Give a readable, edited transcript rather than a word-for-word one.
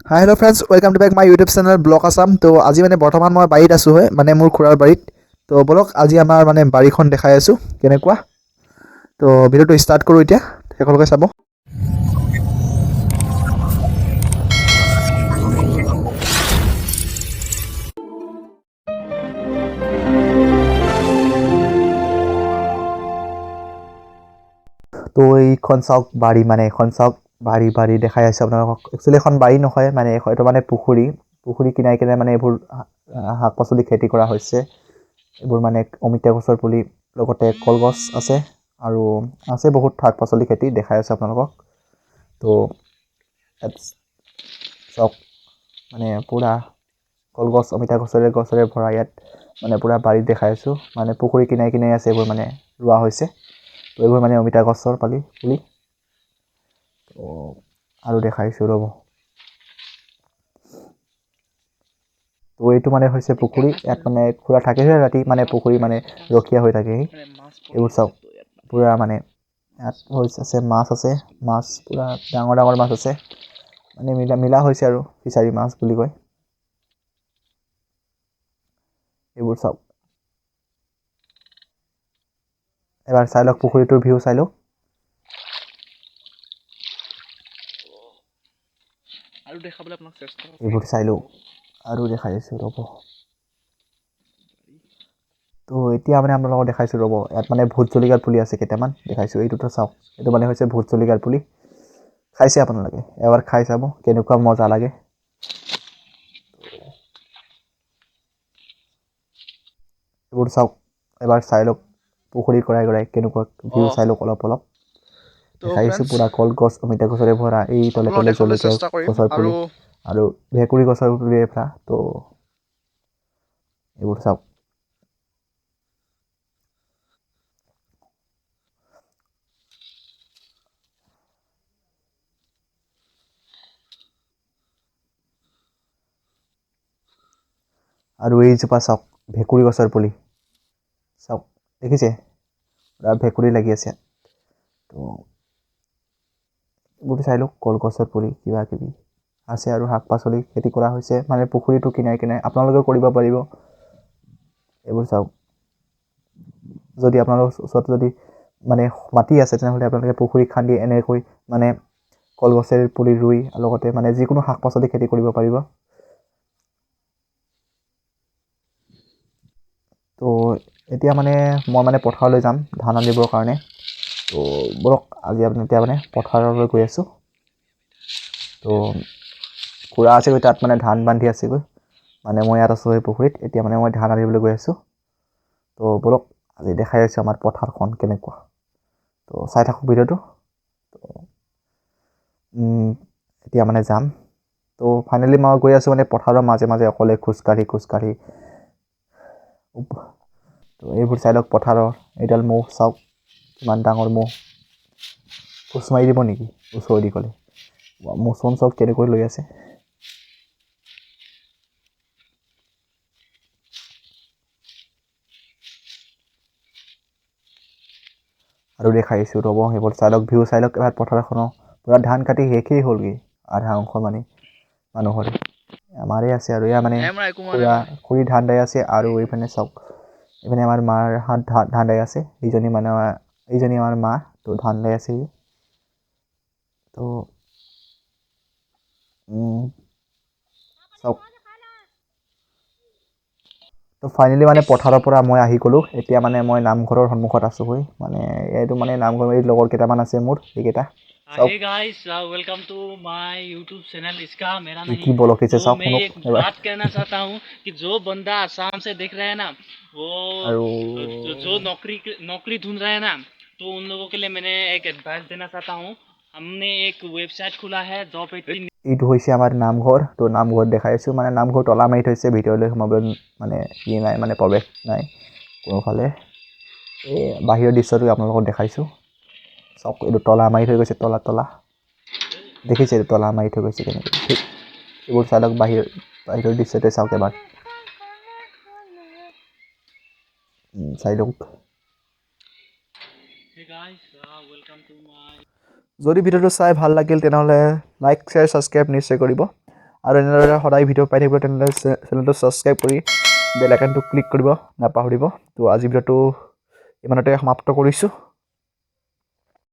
High hello' friends, welcome to back my YouTube channel blog Assam. তো আজি মানে বৰ্তমান মই বাৰীত আছোঁ হয়, মানে মোৰ খুৰাৰ বাৰীত। তো বলক আজি আমাৰ মানে বাৰীখন দেখাই আছোঁ কেনেকুৱা। তো ভিডিঅ'টো ষ্টাৰ্ট কৰোঁ এতিয়া, সকলোকে চাব। তো এইখন চাওক বাৰী, মানে এইখন চাওক বাৰী দেখাই আছোঁ আপোনালোকক। একচুৱেলি এখন বাৰী নহয়, মানে এইটো মানে পুখুৰী কিনাই কিনাই মানে এইবোৰ শাক পাচলি খেতি কৰা হৈছে। এইবোৰ মানে অমিতা গছৰ পুলি, লগতে কলগছ আছে আৰু আছে বহুত শাক পাচলি খেতি দেখাই আছে আপোনালোকক। তো চাওক মানে পূৰা কলগছ অমিতা গছৰে ভৰা ইয়াত মানে পূৰা বাৰীত দেখাই আছোঁ। মানে পুখুৰী কিনাই কিনাই আছে, এইবোৰ মানে ৰোৱা হৈছে। তো এইবোৰ মানে অমিতা গছৰ পুলি। তো আৰু দেখাইছোঁ ৰ'ব। তো এইটো মানে হৈছে পুখুৰী, ইয়াত মানে খুৰা থাকেহি ৰাতি, মানে পুখুৰী মানে ৰখীয়া হৈ থাকেহি। এইবোৰ চাওক পূৰা মানে ইয়াত আছে মাছ পূৰা ডাঙৰ ডাঙৰ মাছ আছে, মানে মিলা হৈছে আৰু ফিচাৰী মাছ বুলি কয়। এইবোৰ চাওক, এবাৰ চাই লওক পুখুৰীটোৰ ভিউ চাই লওক। এইবোৰ চাই লওক আৰু দেখাই আছোঁ ৰ'ব। তো এতিয়া মানে আপোনালোকক দেখাইছোঁ ৰ'ব, ইয়াত মানে ভোট জলকীয়াৰ পুলি আছে কেইটামান দেখাইছোঁ। এইটোতো চাওক, এইটো মানে হৈছে ভোট জলকীয়াৰ পুলি। খাইছে আপোনালোকে, এবাৰ খাই চাব কেনেকুৱা মজা লাগে। এইবোৰ চাওক, এবাৰ চাই লওক পুখুৰী কৰাই কেনেকুৱা ভিউ চাই লওক। অলপ দেখাইছোঁ পূৰা কলগছ অমিতা গছৰে ভৰা, এই তলে জলকীয়া গছৰ পুলি আৰু ভেকুৰী গছৰ পুলিৰে ভৰা। তো এইবোৰ চাওক। আৰু এইজোপা চাওক ভেকুৰী গছৰ পুলি, চাওক দেখিছে পূৰা ভেকুৰী লাগি আছে। তো এইবোৰ চাই লওক, কলগছৰ পুলি কিবা কিবি আছে আৰু শাক পাচলি খেতি কৰা হৈছে, মানে পুখুৰীটো কিনাই আপোনালোকেও কৰিব পাৰিব। এইবোৰ চাওক, যদি আপোনালোকৰ ওচৰত যদি মানে মাটি আছে তেনেহ'লে আপোনালোকে পুখুৰী খান্দি এনেকৈ মানে কলগছৰ পুলি ৰুই লগতে মানে যিকোনো শাক পাচলি খেতি কৰিব পাৰিব। তো এতিয়া মানে মই মানে পথাৰলৈ যাম ধান আনিবৰ কাৰণে। তো বলক আজি এতিয়া মানে পথাৰলৈ গৈ আছোঁ। তো খুৰা আছেগৈ তাত, মানে ধান বান্ধি আছেগৈ, মানে মই ইয়াত আছোঁ সেই পুখুৰীত। এতিয়া মানে মই ধান আনিবলৈ গৈ আছোঁ। তো বলক আজি দেখাই আছোঁ আমাৰ পথাৰখন কেনেকুৱা। তো চাই থাকক ভিডিঅ'টো। তো এতিয়া মানে যাম। তো ফাইনেলি মই গৈ আছোঁ মানে পথাৰৰ মাজে মাজে অকলে খোজকাঢ়ি। তো এইবোৰ চাই লওক পথাৰৰ এইডাল মৌ, চাওক কিমান ডাঙৰ মৌ। খোজ মাৰি দিব নেকি ওচৰেদি গ'লে? মোচন চাওক কেনেকৈ লৈ আছে। আৰু দেখাইছোঁ ৰ'ব, সেইবোৰ চাই লওক ভিউ চাই লওক। এবাৰ পথাৰখনৰ পূৰা ধান কাটি শেষেই হ'লগৈ আধা অংশ মানে মানুহৰে। আমাৰে আছে আৰু এয়া মানে খুৰী ধান দাই আছে। আৰু এইপিনে চাওক, এইপিনে আমাৰ মাৰ হাত ধান দাই আছে। এইজনী আমাৰ মা, তো ধান দাই আছে। তো চাওক, তো ফাইনেলি মানে পথাৰৰ পৰা মই আহি গ'লোঁ। এতিয়া মানে মই নামঘৰৰ সন্মুখত আছোঁগৈ, মানে এইটো মানে নামঘৰ এই লগৰ কেইটামান আছে মোৰ, এইকেইটা Hey guys, welcome to my YouTube channel। इसका मेरा नहीं কি বলকিছে तो চাওক मैं শুনক एक এবাৰ। बात कहना चाहता हूँ कि जो बंदा आसाम से देख रहे हैं ना, वो আৰু जो नौकरी ढूंढ रहे हैं ना, तो उन लोगों के लिए मैंने एक एडवाइस देना चाहता हूँ। हमने एक वेबसाइट खुला है जॉब 18। এইটো হৈছে আমাৰ নামঘৰ। তো নামঘৰত দেখাইছোঁ, মানে নামঘৰ তলা মাৰি থৈছে, ভিতৰলৈ সোমাবলৈ মানে নাই, মানে প্ৰৱেশ নাই কোনোফালে। এই বাহিৰৰ দৃশ্যটো আপোনালোকক দেখাইছোঁ। চাওক এইটো তলা মাৰি থৈ গৈছে, তলা দেখিছে, এইটো তলা মাৰি থৈ গৈছে কেনেকৈ। ঠিক এইবোৰ চাই লওক, বাহিৰৰ দৃশ্যতে চাওক এবাৰ চাই লওক। যদি ভিডিঅ'টো চাই ভাল লাগিল তেনেহ'লে লাইক শ্বেয়াৰ ছাবস্ক্ৰাইব নিশ্চয় কৰিব। আৰু এনেদৰে সদায় ভিডিঅ' পাই থাকিব তেনেহ'লে চেনেলটো ছাবস্ক্ৰাইব কৰি বেল আইকনটো ক্লিক কৰিব নাপাহৰিব। তো আজি ভিডিঅ'টো ইমানতে সমাপ্ত কৰিছোঁ।